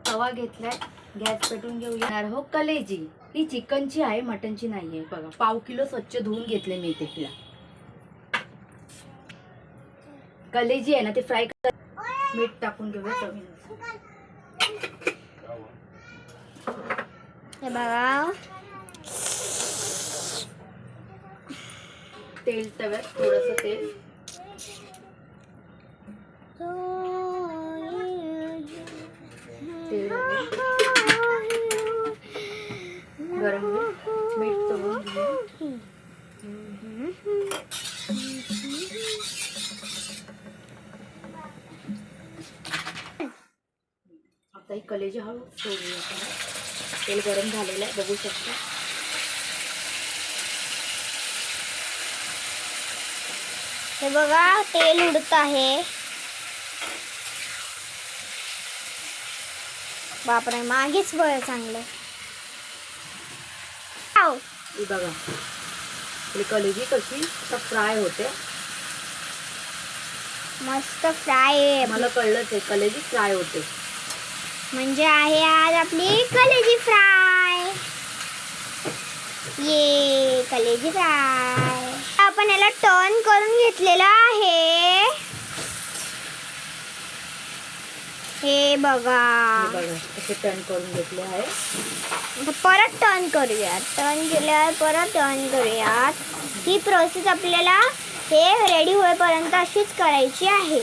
तवा घेतलाय, गॅस पेटून घेऊया. हो कलेजी, ही चिकनची आहे, मटनची नाहीये. बघा 1/2 किलो स्वच्छ धुवून घेतले मी. तिला कलेजी आहे ना, ते फ्राय कर. मीठ टाकून घेऊया चवीनुसार. हे बघा, तेल तव्यात, थोडंसं तेल. तेल गरम होईल, मीठ तळून घेऊया. आता ही कलेजी हळू सोडूया. तेल गरम झालेलं आहे, बघू शकता. हे बघा, तेल उडत आहे. बापरे, मागेच बळ चांगलं. ही बघा, आपली कलेजी कशी फ्राय होते. मस्त फ्राय आहे. मला कळलंच आहे, कलेजी फ्राय होते म्हणजे आहे आज आपली कलेजी फ्राय. ये कलेजी फ्राय. आपण याला टर्न करून घेतलेलं आहे. हे बघा, असे टर्न करून घेतले आहे. आता परत टर्न करूयात. टर्न केल्यावर परत टर्न करूयात. ही प्रोसेस आपल्याला हे रेडी होईपर्यंत अशीच करायची आहे.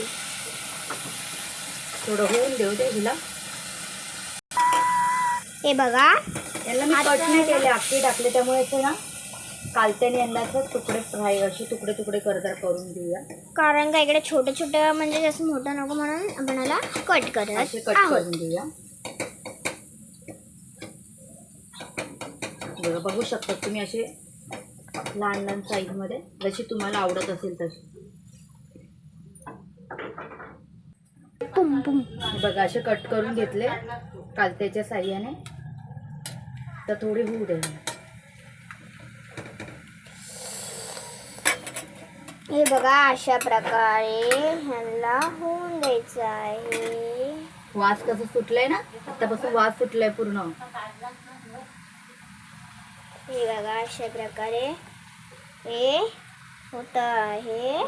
थोडं होऊन देऊ दे हिला. हे बघा, याला मी कट नाही केले, अख्खे टाकले. त्यामुळे असं ना कालत्याने यांना असं तुकडे फ्राय, असे तुकडे तुकडे करून घेऊया. कारण का इकडे छोटे छोटे, म्हणजे जास्त मोठं नको म्हणून आपण याला कट करत असे कट करून घेऊया. बघा, बघू शकता तुम्ही, असे लहान लहान साईज मध्ये, जशी तुम्हाला आवडत असेल तशी. बघा, असे कट करून घेतले कालत्याच्या साह्याने. तर थोडी होऊ दे. हे बघा, अशा प्रकारे ह्याला होऊन द्यायचं आहे. वास कसं सुटलाय ना, आतापासून वास सुटलाय पूर्ण. हे बघा, अशा प्रकारे हे होत आहे.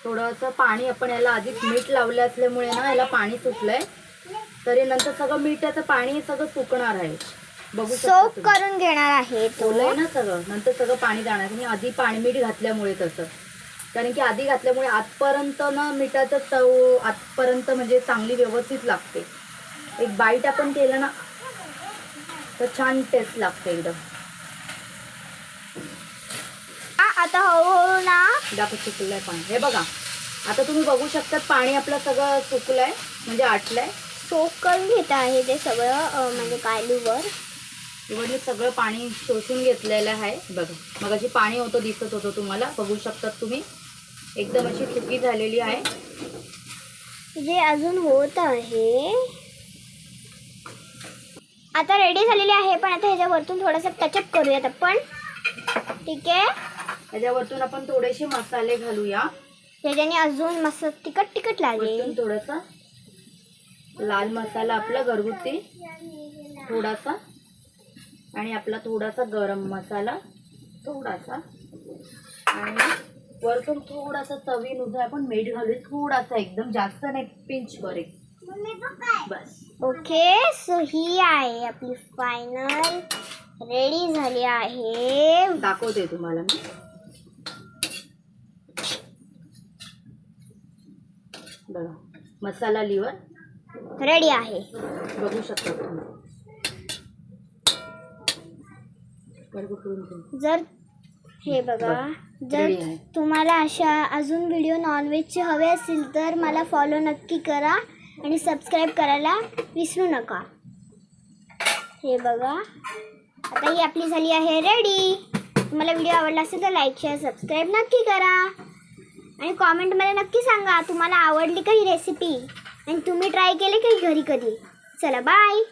थोडंसं पाणी, आपण याला आधीच मीठ लावलं असल्यामुळे ना याला पाणी सुटलंय. तरी नंतर सगळं मिठाचं पाणी सगळं सुकणार आहे. बघू सोप करून घेणार आहे तो ना सगळं. नंतर सगळं पाणी जाणार. आणि आधी पाणी मीठ घातल्यामुळे तसं, कारण की आधी घातल्यामुळे आतपर्यंत ना मिठाचं चव आतपर्यंत म्हणजे चांगली व्यवस्थित लागते. एक बाईट आपण केलं ना तर छान टेस्ट लागते एकदम. आता हळूहळू ना दाखव सुकलंय पाणी. हे बघा, आता तुम्ही बघू शकता पाणी आपलं सगळं सुकलंय, म्हणजे आटलंय. सोप करून घेत आहे ते सगळं, म्हणजे कालूवर इकडे सगळं पाणी शोषून घेतलेलं आहे. बघा, मग अशी पाणी होतं, दिसत होतं तुम्हाला, बघू शकतात तुम्ही. एकदम अशी सुकी झालेली आहे. जे अजून होत आहे. आता रेडी झालेली आहे. पण आता ह्याच्यावरतून थोडासा टचअप करूयात आपण. ठीक आहे, ह्याच्यावरतून आपण थोडेसे मसाले घालूया. त्याच्याने अजून मस्त तिखट लागेल. थोडासा लाल मसाला आपला घरगुती थोडासा, आणि आपला थोडासा गरम मसाला थोडासा, आणि वरतून थोडासा चवीनुसार आपण मीठ घालूया. थोडासा, एकदम जास्त नाही, पिंच करेल बस. ओके, सो ही आहे आपली फायनल रेडी झाली आहे. दाखवते तुम्हाला मी. बघा, मसाला लिव्हर रेडी आहे, बघू शकता तुम्ही. जर हे बघा, जर तुम्हाला अशा अजून व्हिडिओ नॉनव्हेजचे हवे असतील तर मला फॉलो नक्की करा आणि सबस्क्राईब करायला विसरू नका. हे बघा, आता ही आपली झाली आहे रेडी. तुम्हाला व्हिडिओ आवडला असेल तर लाईक, शेअर, सबस्क्राईब नक्की करा. आणि कॉमेंटमध्ये नक्की सांगा तुम्हाला आवडली का ही रेसिपी, आणि तुम्ही ट्राय केली का घरी कधी. चला, बाय.